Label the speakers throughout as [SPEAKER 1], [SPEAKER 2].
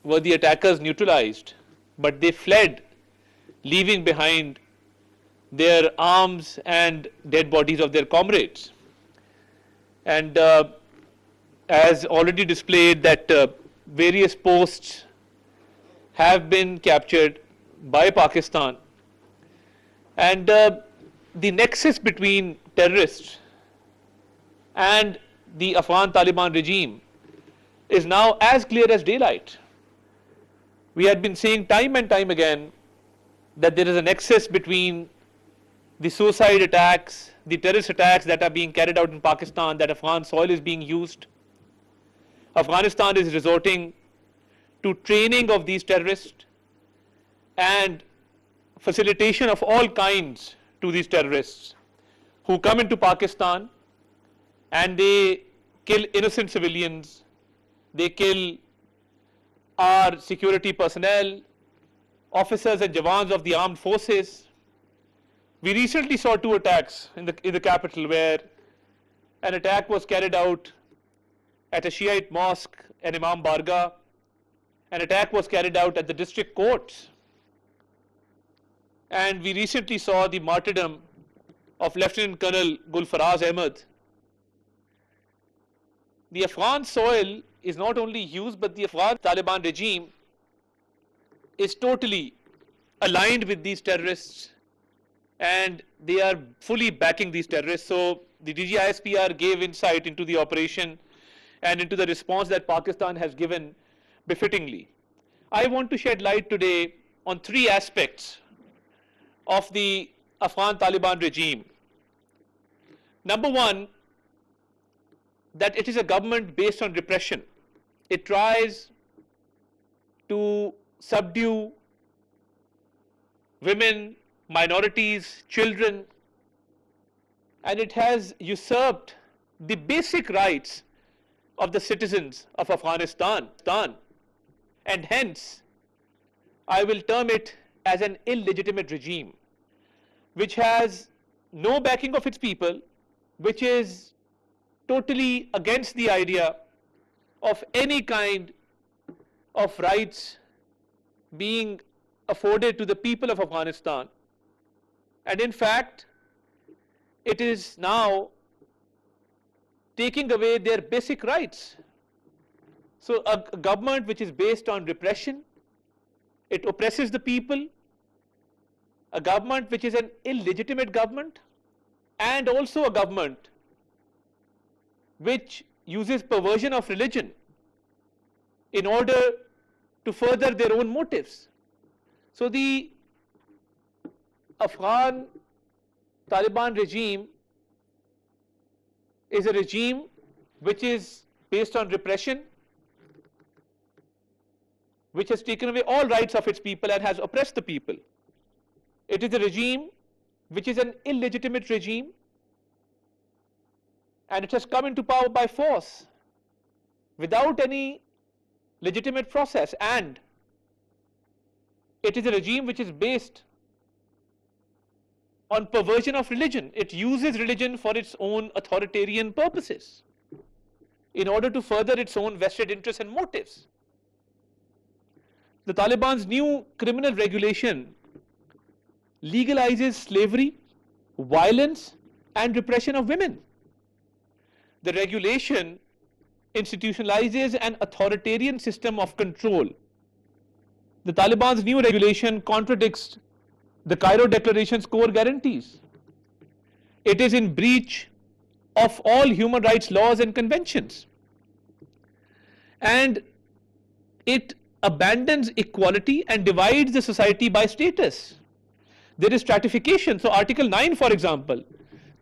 [SPEAKER 1] were the attackers neutralized, but they fled, leaving behind their arms and dead bodies of their comrades. And as already displayed, that various posts have been captured by Pakistan, and the nexus between terrorists and the Afghan Taliban regime is now as clear as daylight. We had been saying time and time again that there is a nexus between the suicide attacks, the terrorist attacks that are being carried out in Pakistan, that Afghan soil is being used. Afghanistan is resorting to training of these terrorists and facilitation of all kinds to these terrorists who come into Pakistan and they kill innocent civilians, they kill our security personnel, officers and jawans of the armed forces. We recently saw 2 attacks in the capital, where an attack was carried out at a Shiite mosque in Imam Barga, an attack was carried out at the district courts, and we recently saw the martyrdom of Lieutenant Colonel Gulfaraz Ahmed. The Afghan soil is not only used, but the Afghan Taliban regime is totally aligned with these terrorists, and they are fully backing these terrorists. So the DGISPR gave insight into the operation and into the response that Pakistan has given befittingly. I want to shed light today on 3 aspects of the Afghan Taliban regime. Number 1, that it is a government based on repression. It tries to subdue women, minorities, children, and it has usurped the basic rights of the citizens of Afghanistan, and hence I will term it as an illegitimate regime which has no backing of its people, which is totally against the idea of any kind of rights being afforded to the people of Afghanistan. And in fact, it is now taking away their basic rights. So a government which is based on repression, it oppresses the people, a government which is an illegitimate government, and also a government which uses perversion of religion in order to further their own motives. So the Afghan Taliban regime is a regime which is based on repression, which has taken away all rights of its people and has oppressed the people. It is a regime which is an illegitimate regime, and it has come into power by force without any legitimate process, and it is a regime which is based on perversion of religion. It uses religion for its own authoritarian purposes in order to further its own vested interests and motives. The Taliban's new criminal regulation legalizes slavery, violence, and repression of women. The regulation institutionalizes an authoritarian system of control. The Taliban's new regulation contradicts the Cairo Declaration's core guarantees. It is in breach of all human rights laws and conventions, and it abandons equality and divides the society by status. There is stratification. So Article 9, for example,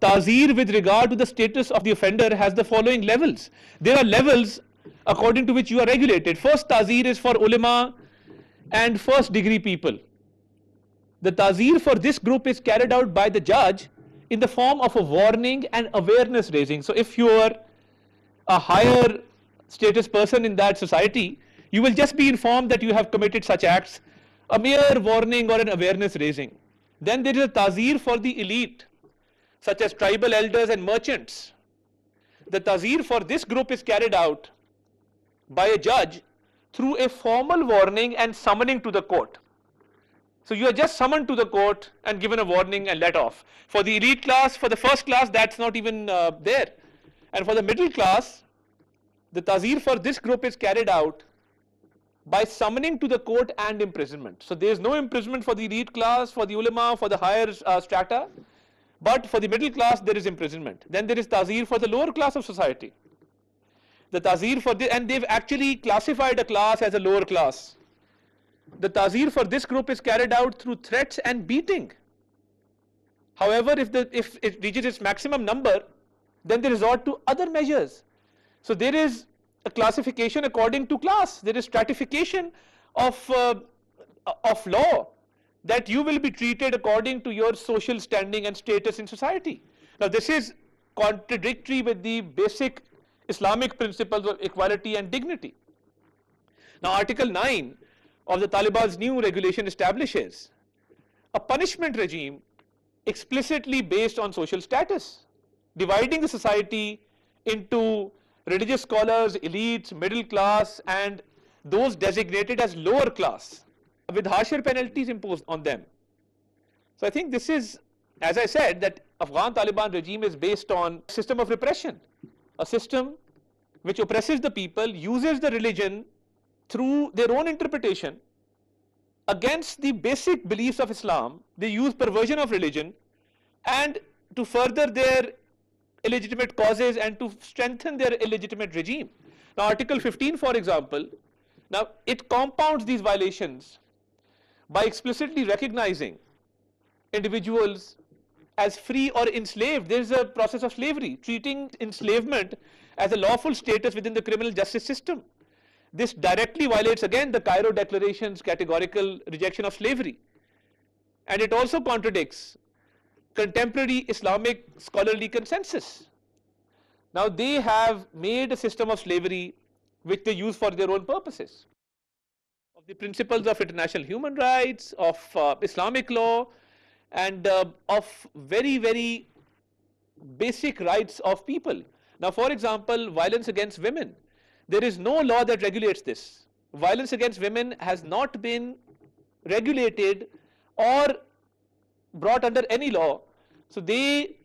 [SPEAKER 1] Ta'zeer with regard to the status of the offender has the following levels. There are levels according to which you are regulated. First Ta'zeer is for ulama and first degree people. The Ta'zeer for this group is carried out by the judge in the form of a warning and awareness raising. So if you are a higher status person in that society, you will just be informed that you have committed such acts, a mere warning or an awareness raising. Then there is a Ta'zeer for the elite, such as tribal elders and merchants. The Ta'zeer for this group is carried out by a judge through a formal warning and summoning to the court. So you are just summoned to the court and given a warning and let off. For the elite class, for the first class, that's not even there. And for the middle class, the tazir for this group is carried out by summoning to the court and imprisonment. So there is no imprisonment for the elite class, for the ulama, for the higher strata, but for the middle class there is imprisonment. Then there is tazir for the lower class of society. The tazir for the, and they've actually classified a class as a lower class. The tazir for this group is carried out through threats and beating. However, if it reaches its maximum number, then they resort to other measures. So there is a classification according to class. There is stratification of law, that you will be treated according to your social standing and status in society. Now this is contradictory with the basic Islamic principles of equality and dignity. Now Article 9 of the Taliban's new regulation establishes a punishment regime explicitly based on social status, dividing the society into religious scholars, elites, middle class, and those designated as lower class, with harsher penalties imposed on them. So I think this is, as I said, that Afghan Taliban regime is based on a system of repression, a system which oppresses the people, uses the religion through their own interpretation against the basic beliefs of Islam. They use perversion of religion and to further their illegitimate causes and to strengthen their illegitimate regime. Now Article 15, for example, now it compounds these violations by explicitly recognizing individuals as free or enslaved. There is a process of slavery, treating enslavement as a lawful status within the criminal justice system. This directly violates again the Cairo Declaration's categorical rejection of slavery, and it also contradicts contemporary Islamic scholarly consensus. Now they have made a system of slavery which they use for their own purposes, of the principles of international human rights, of Islamic law, and of very, very basic rights of people. Now for example, violence against women, there is no law that regulates this. Violence against women has not been regulated or brought under any law. So they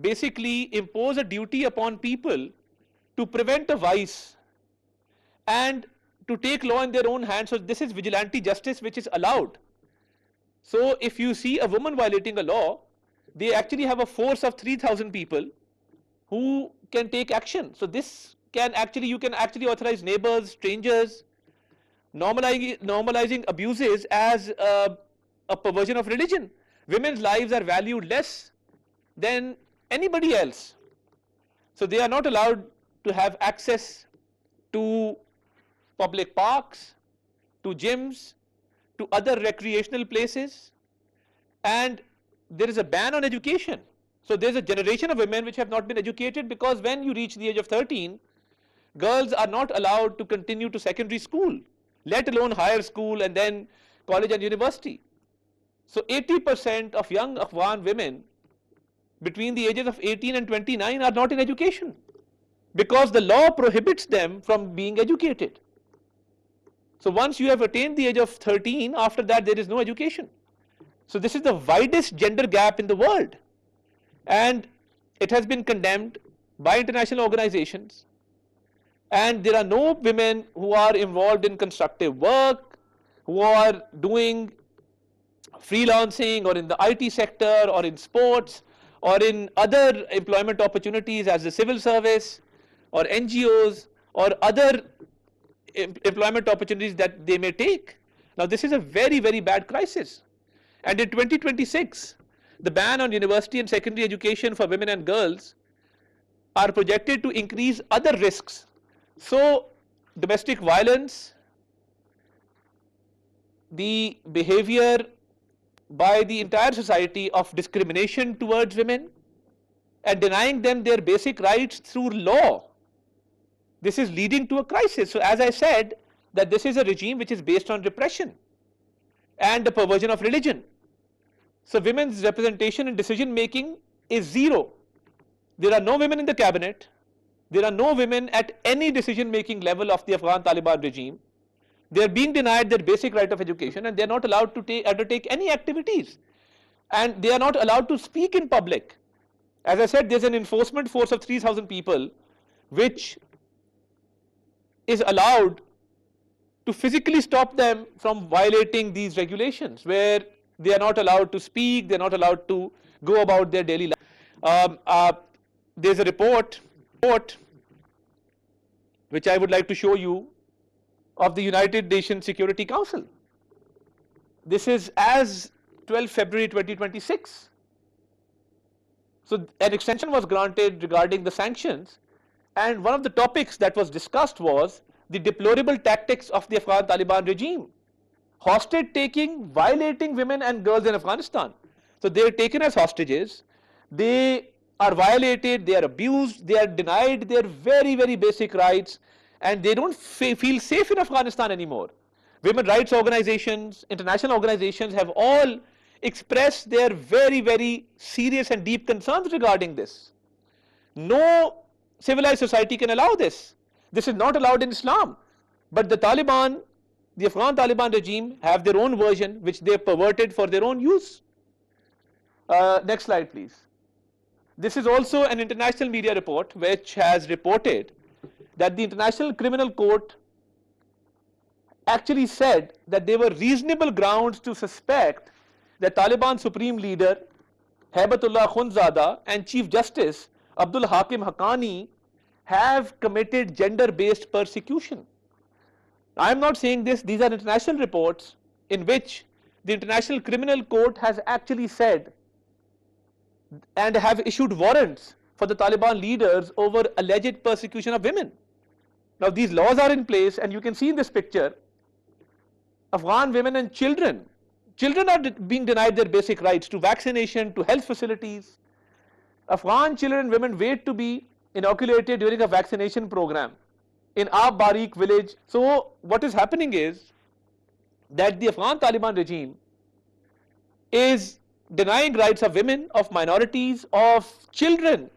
[SPEAKER 1] basically impose a duty upon people to prevent a vice and to take law in their own hands. So this is vigilante justice which is allowed. So if you see a woman violating a law, they actually have a force of 3,000 people who can take action. So this can actually, you can actually authorize neighbors, strangers, normalizing abuses as a perversion of religion. Women's lives are valued less than anybody else. So they are not allowed to have access to public parks, to gyms, to other recreational places, and there is a ban on education. So there is a generation of women which have not been educated, because when you reach the age of 13, girls are not allowed to continue to secondary school, let alone higher school and then college and university. So 80% of young Afghan women between the ages of 18 and 29 are not in education, because the law prohibits them from being educated. So once you have attained the age of 13, after that there is no education. So this is the widest gender gap in the world, and it has been condemned by international organizations, and there are no women who are involved in constructive work, who are doing freelancing or in the IT sector or in sports or in other employment opportunities as the civil service or NGOs or other employment opportunities that they may take. Now this is a very, very bad crisis, and in 2026 the ban on university and secondary education for women and girls are projected to increase other risks. So domestic violence, the behavior by the entire society of discrimination towards women and denying them their basic rights through law, this is leading to a crisis. So as I said, that this is a regime which is based on repression and the perversion of religion. So women's representation in decision making is zero. There are no women in the cabinet. There are no women at any decision making level of the Afghan Taliban regime. They are being denied their basic right of education, and they are not allowed to undertake any activities, and they are not allowed to speak in public. As I said, there's an enforcement force of 3,000 people which is allowed to physically stop them from violating these regulations, where they are not allowed to speak, they're not allowed to go about their daily life. There's a report which I would like to show you of the United Nations Security Council. This is as 12 February 2026. So an extension was granted regarding the sanctions, and one of the topics that was discussed was the deplorable tactics of the Afghan Taliban regime, hostage taking, violating women and girls in Afghanistan. So they are taken as hostages, they are violated, they are abused, they are denied their very, very basic rights, and they don't feel safe in Afghanistan anymore. Women rights organizations, international organizations have all expressed their very, very serious and deep concerns regarding this. No civilized society can allow this. This is not allowed in Islam. But the Taliban, the Afghan Taliban regime, have their own version which they have perverted for their own use. Next slide, please. This is also an international media report which has reported that the International Criminal Court actually said that there were reasonable grounds to suspect that Taliban Supreme Leader Haibatullah Khundzada and Chief Justice Abdul Hakim Haqqani have committed gender-based persecution. I am not saying this, these are international reports in which the International Criminal Court has actually said and have issued warrants for the Taliban leaders over alleged persecution of women. Now these laws are in place, and you can see in this picture Afghan women and children are being denied their basic rights to vaccination, to health facilities. Afghan children and women wait to be inoculated during a vaccination program in Ab Barik village. So what is happening is that the Afghan Taliban regime is denying rights of women, of minorities, of children.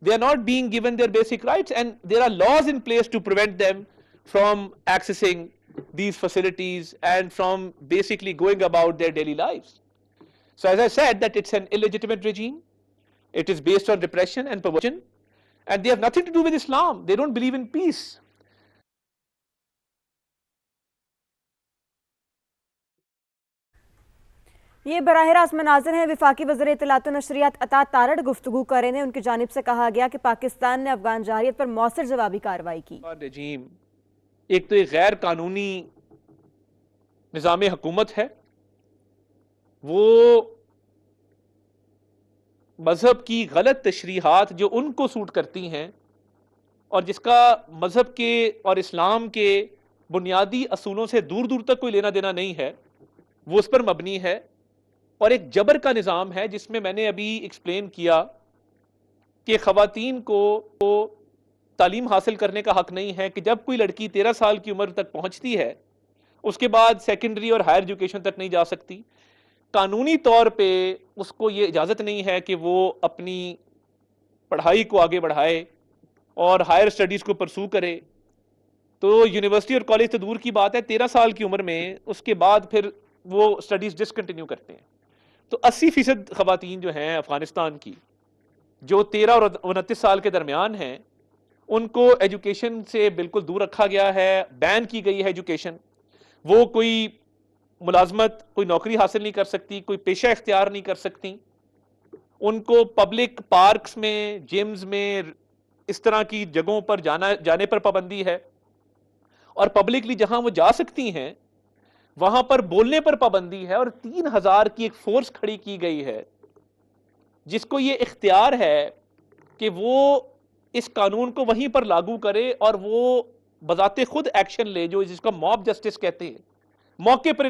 [SPEAKER 1] They are not being given their basic rights, and there are laws in place to prevent them from accessing these facilities and from basically going about their daily lives. So as I said, that it's an illegitimate regime, it is based on repression and perversion, and they have nothing to do with Islam. They don't believe in peace.
[SPEAKER 2] ये बराह रास्त मनाजिर हैं। वफाकी वज़ीर इत्तलात व नशरियात अता तारड़ गुफ्तगू कर रहे हैं। उनकी जानिब से कहा गया कि पाकिस्तान ने अफगान जारियत पर मौसर जवाबी कार्रवाई की।
[SPEAKER 1] रजीम एक तो एक गैर कानूनी निज़ाम हुकूमत है, वो मजहब की गलत तशरीहात जो उनको सूट करती हैं और जिसका मजहब के और इस्लाम के बुनियादी असूलों से दूर दूर तक कोई लेना देना नहीं है, वो उस पर मबनी है। और एक जबर का निज़ाम है जिसमें मैंने अभी एक्सप्लेन किया कि ख़वातीन को तालीम हासिल करने का हक़ नहीं है, कि जब कोई लड़की 13 साल की उम्र तक पहुँचती है उसके बाद सेकेंडरी और हायर एजुकेशन तक नहीं जा सकती। कानूनी तौर पे उसको ये इजाज़त नहीं है कि वो अपनी पढ़ाई को आगे बढ़ाए और हायर स्टडीज़ को परसू करे। तो यूनिवर्सिटी और कॉलेज तो दूर की बात है, 13 साल की उम्र में उसके बाद फिर वो स्टडीज़ डिसकंटिन्यू करते हैं। तो 80% ख़वातीन जो हैं अफ़गानिस्तान की, जो 13 और 29 साल के दरमियान हैं, उनको एजुकेशन से बिल्कुल दूर रखा गया है, बैन की गई है एजुकेशन। वो कोई मुलाजमत, कोई नौकरी हासिल नहीं कर सकती, कोई पेशा इख्तियार नहीं कर सकती। उनको पब्लिक पार्क्स में, जिम्स में, इस तरह की जगहों पर जाने पर पाबंदी है, और पब्लिकली जहां वो जा सकती हैं वहां पर बोलने पर पाबंदी है। और 3000 की एक फोर्स खड़ी की गई है जिसको ये इख्तियार है कि वो इस कानून को वहीं पर लागू करे और वो बजाते खुद एक्शन ले, जो जिसका मॉब जस्टिस कहते हैं। मौके पर